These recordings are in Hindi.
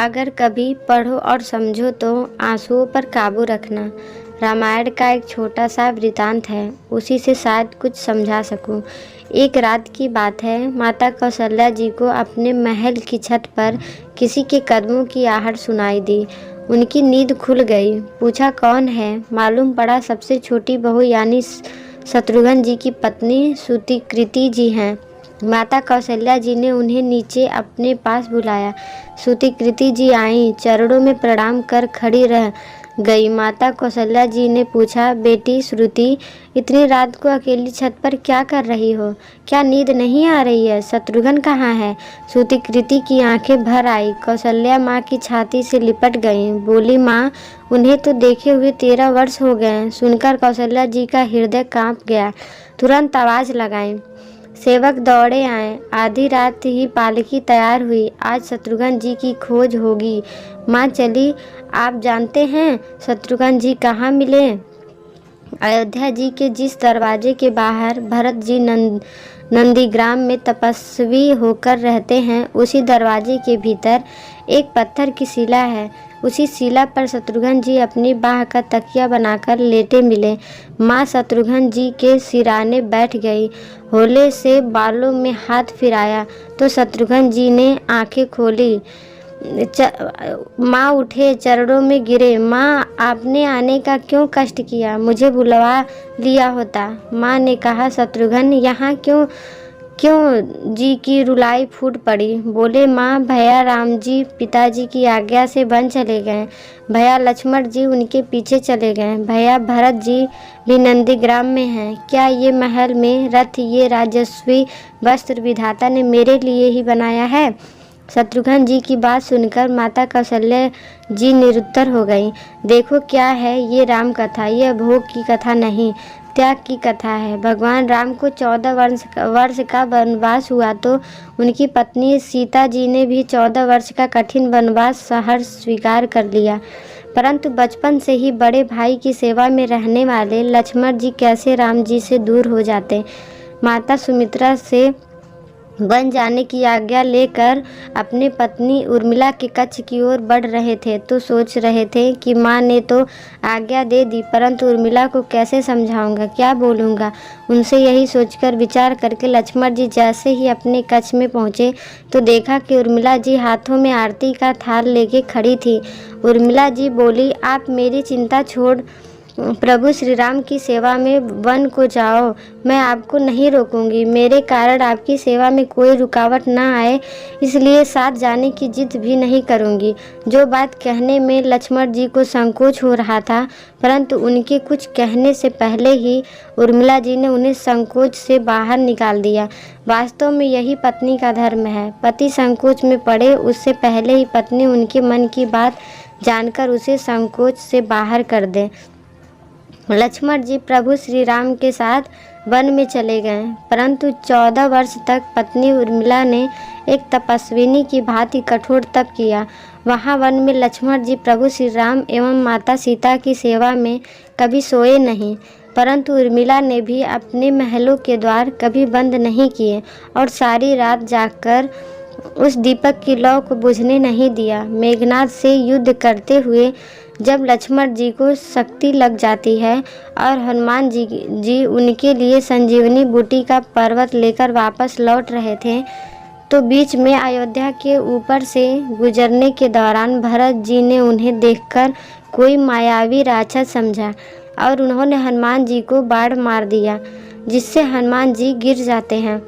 अगर कभी पढ़ो और समझो तो आंसुओं पर काबू रखना। रामायण का एक छोटा सा वृतांत है, उसी से शायद कुछ समझा सकूं। एक रात की बात है, माता कौशल्या जी को अपने महल की छत पर किसी के कदमों की आहट सुनाई दी। उनकी नींद खुल गई। पूछा कौन है? मालूम पड़ा सबसे छोटी बहू यानी शत्रुघ्न जी की पत्नी सुतिकृति जी हैं। माता कौशल्या जी ने उन्हें नीचे अपने पास बुलाया। सुतिकृति जी आईं, चरणों में प्रणाम कर खड़ी रह गई। माता कौशल्या जी ने पूछा, बेटी श्रुति, इतनी रात को अकेली छत पर क्या कर रही हो? क्या नींद नहीं आ रही है? शत्रुघ्न कहाँ है? सुतिकृति की आंखें भर आई। कौशल्या माँ की छाती से लिपट गई। बोली, माँ, उन्हें तो देखे हुए 13 वर्ष हो गए। सुनकर कौशल्या जी का हृदय कांप गया। तुरंत आवाज लगाई। सेवक दौड़े आए। आधी रात ही पालकी तैयार हुई। आज शत्रुघ्न जी की खोज होगी। माँ चली। आप जानते हैं शत्रुघ्न जी कहाँ मिले? अयोध्या जी के जिस दरवाजे के बाहर भरत जी नंदीग्राम में तपस्वी होकर रहते हैं, उसी दरवाजे के भीतर एक पत्थर की शिला है। उसी शिला पर शत्रुघ्न जी अपनी बाह का तकिया बनाकर लेटे मिले। माँ शत्रुघ्न जी के सिराने बैठ गई। होले से बालों में हाथ फिराया तो शत्रुघ्न जी ने आंखें खोली। माँ उठे, चरणों में गिरे। माँ, आपने आने का क्यों कष्ट किया? मुझे बुलवा लिया होता। माँ ने कहा, शत्रुघ्न यहाँ क्यों क्यों जी की रुलाई फूट पड़ी। बोले, माँ, भैया राम जी पिताजी की आज्ञा से वन चले गए। भैया लक्ष्मण जी उनके पीछे चले गए। भैया भरत जी भी नंदीग्राम में हैं। क्या ये महल में रथ, ये राजस्वी वस्त्र विधाता ने मेरे लिए ही बनाया है? शत्रुघ्न जी की बात सुनकर माता कौशल्या जी निरुत्तर हो गई। देखो क्या है ये राम कथा, ये भोग की कथा नहीं, त्याग की कथा है। भगवान राम को 14 वर्ष का वनवास हुआ तो उनकी पत्नी सीता जी ने भी 14 वर्ष का कठिन वनवास सहर्ष स्वीकार कर लिया। परंतु बचपन से ही बड़े भाई की सेवा में रहने वाले लक्ष्मण जी कैसे राम जी से दूर हो जाते? माता सुमित्रा से वन जाने की आज्ञा लेकर अपने पत्नी उर्मिला के कक्ष की ओर बढ़ रहे थे तो सोच रहे थे कि माँ ने तो आज्ञा दे दी, परंतु उर्मिला को कैसे समझाऊंगा, क्या बोलूँगा। उनसे यही सोचकर विचार करके लक्ष्मण जी जैसे ही अपने कक्ष में पहुँचे तो देखा कि उर्मिला जी हाथों में आरती का थाल लेके खड़ी थी। उर्मिला जी बोली, आप मेरी चिंता छोड़ प्रभु श्री राम की सेवा में वन को जाओ। मैं आपको नहीं रोकूंगी। मेरे कारण आपकी सेवा में कोई रुकावट ना आए, इसलिए साथ जाने की जिद भी नहीं करूंगी। जो बात कहने में लक्ष्मण जी को संकोच हो रहा था, परंतु उनके कुछ कहने से पहले ही उर्मिला जी ने उन्हें संकोच से बाहर निकाल दिया। वास्तव में यही पत्नी का धर्म है। पति संकोच में पड़े उससे पहले ही पत्नी उनके मन की बात जानकर उसे संकोच से बाहर कर दे। लक्ष्मण जी प्रभु श्री राम के साथ वन में चले गए, परंतु 14 वर्ष तक पत्नी उर्मिला ने एक तपस्विनी की भांति कठोर तप किया। वहाँ वन में लक्ष्मण जी प्रभु श्री राम एवं माता सीता की सेवा में कभी सोए नहीं, परंतु उर्मिला ने भी अपने महलों के द्वार कभी बंद नहीं किए और सारी रात जागकर उस दीपक की लौ को बुझने नहीं दिया। मेघनाद से युद्ध करते हुए जब लक्ष्मण जी को शक्ति लग जाती है और हनुमान जी उनके लिए संजीवनी बूटी का पर्वत लेकर वापस लौट रहे थे, तो बीच में अयोध्या के ऊपर से गुजरने के दौरान भरत जी ने उन्हें देखकर कोई मायावी राक्षस समझा और उन्होंने हनुमान जी को बाढ़ मार दिया, जिससे हनुमान जी गिर जाते हैं।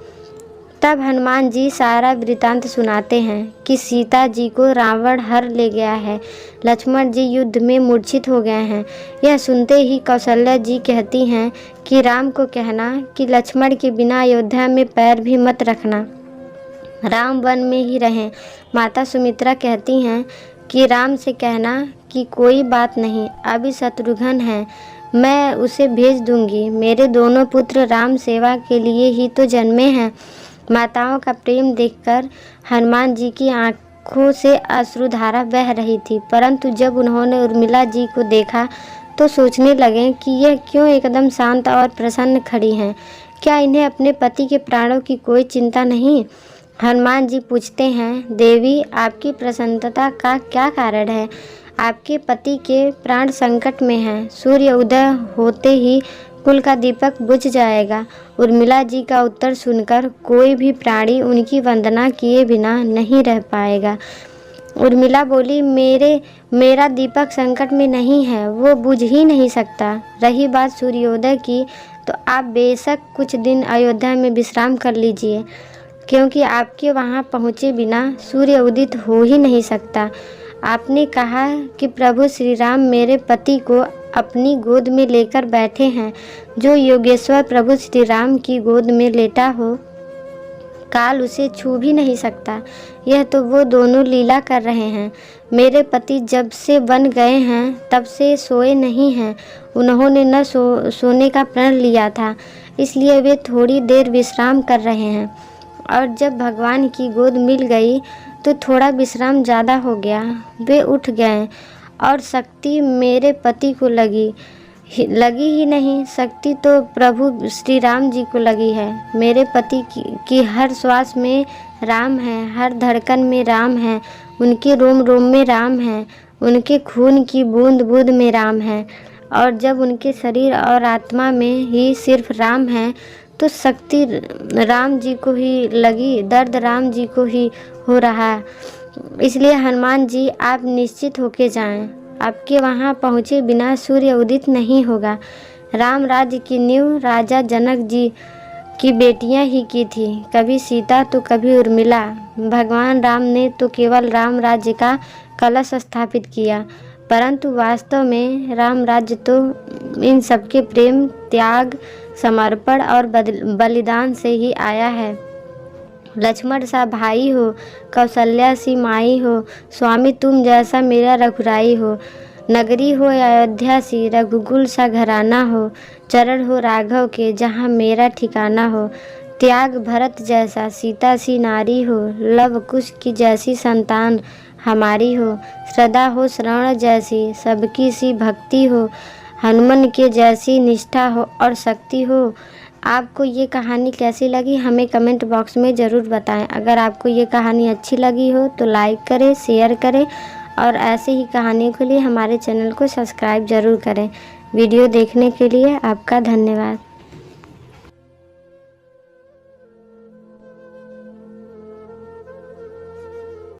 तब हनुमान जी सारा वृतांत सुनाते हैं कि सीता जी को रावण हर ले गया है, लक्ष्मण जी युद्ध में मूर्छित हो गए हैं। यह सुनते ही कौशल्या जी कहती हैं कि राम को कहना कि लक्ष्मण के बिना अयोध्या में पैर भी मत रखना, राम वन में ही रहें। माता सुमित्रा कहती हैं कि राम से कहना कि कोई बात नहीं, अभी शत्रुघ्न है, मैं उसे भेज दूंगी। मेरे दोनों पुत्र राम सेवा के लिए ही तो जन्मे हैं। माताओं का प्रेम देखकर हनुमान जी की आंखों से अश्रुधारा बह रही थी, परंतु जब उन्होंने उर्मिला जी को देखा तो सोचने लगे कि यह क्यों एकदम शांत और प्रसन्न खड़ी हैं। क्या इन्हें अपने पति के प्राणों की कोई चिंता नहीं? हनुमान जी पूछते हैं, देवी आपकी प्रसन्नता का क्या कारण है? आपके पति के प्राण संकट में हैं। सूर्य उदय होते ही कुल का दीपक बुझ जाएगा। उर्मिला जी का उत्तर सुनकर कोई भी प्राणी उनकी वंदना किए बिना नहीं रह पाएगा। उर्मिला बोली, मेरा दीपक संकट में नहीं है, वो बुझ ही नहीं सकता। रही बात सूर्योदय की, तो आप बेशक कुछ दिन अयोध्या में विश्राम कर लीजिए, क्योंकि आपके वहाँ पहुँचे बिना सूर्य उदित हो ही नहीं सकता। आपने कहा कि प्रभु श्री राम मेरे पति को अपनी गोद में लेकर बैठे हैं। जो योगेश्वर प्रभु श्री राम की गोद में लेटा हो, काल उसे छू भी नहीं सकता। यह तो वो दोनों लीला कर रहे हैं। मेरे पति जब से बन गए हैं तब से सोए नहीं हैं। उन्होंने न सोने का प्रण लिया था, इसलिए वे थोड़ी देर विश्राम कर रहे हैं। और जब भगवान की गोद मिल गई तो थोड़ा विश्राम ज़्यादा हो गया। वे उठ गए और शक्ति मेरे पति को लगी ही नहीं, शक्ति तो प्रभु श्री राम जी को लगी है। मेरे पति की हर श्वास में राम है, हर धड़कन में राम है, उनके रोम रोम में राम है, उनके खून की बूंद बूंद में राम है। और जब उनके शरीर और आत्मा में ही सिर्फ राम है, तो शक्ति राम जी को ही लगी, दर्द राम जी को ही हो रहा है। इसलिए हनुमान जी आप निश्चित होके जाएं, आपके वहाँ पहुँचे बिना सूर्य उदित नहीं होगा। राम राज्य की नींव राजा जनक जी की बेटियां ही की थी, कभी सीता तो कभी उर्मिला। भगवान राम ने तो केवल राम राज्य का कलश स्थापित किया, परंतु वास्तव में राम राज्य तो इन सबके प्रेम, त्याग, समर्पण और बलिदान से ही आया है। लक्ष्मण सा भाई हो, कौशल्या सी माई हो, स्वामी तुम जैसा मेरा रघुराई हो। नगरी हो अयोध्या सी, रघुकुल सा घराना हो, चरण हो राघव के जहाँ मेरा ठिकाना हो। त्याग भरत जैसा सीता सी नारी हो, लव कुश की जैसी संतान हमारी हो। श्रद्धा हो श्रवण जैसी, सबकी सी भक्ति हो, हनुमान के जैसी निष्ठा हो और शक्ति हो। आपको ये कहानी कैसी लगी हमें कमेंट बॉक्स में ज़रूर बताएं। अगर आपको ये कहानी अच्छी लगी हो तो लाइक करें, शेयर करें और ऐसे ही कहानियों के लिए हमारे चैनल को सब्सक्राइब ज़रूर करें। वीडियो देखने के लिए आपका धन्यवाद।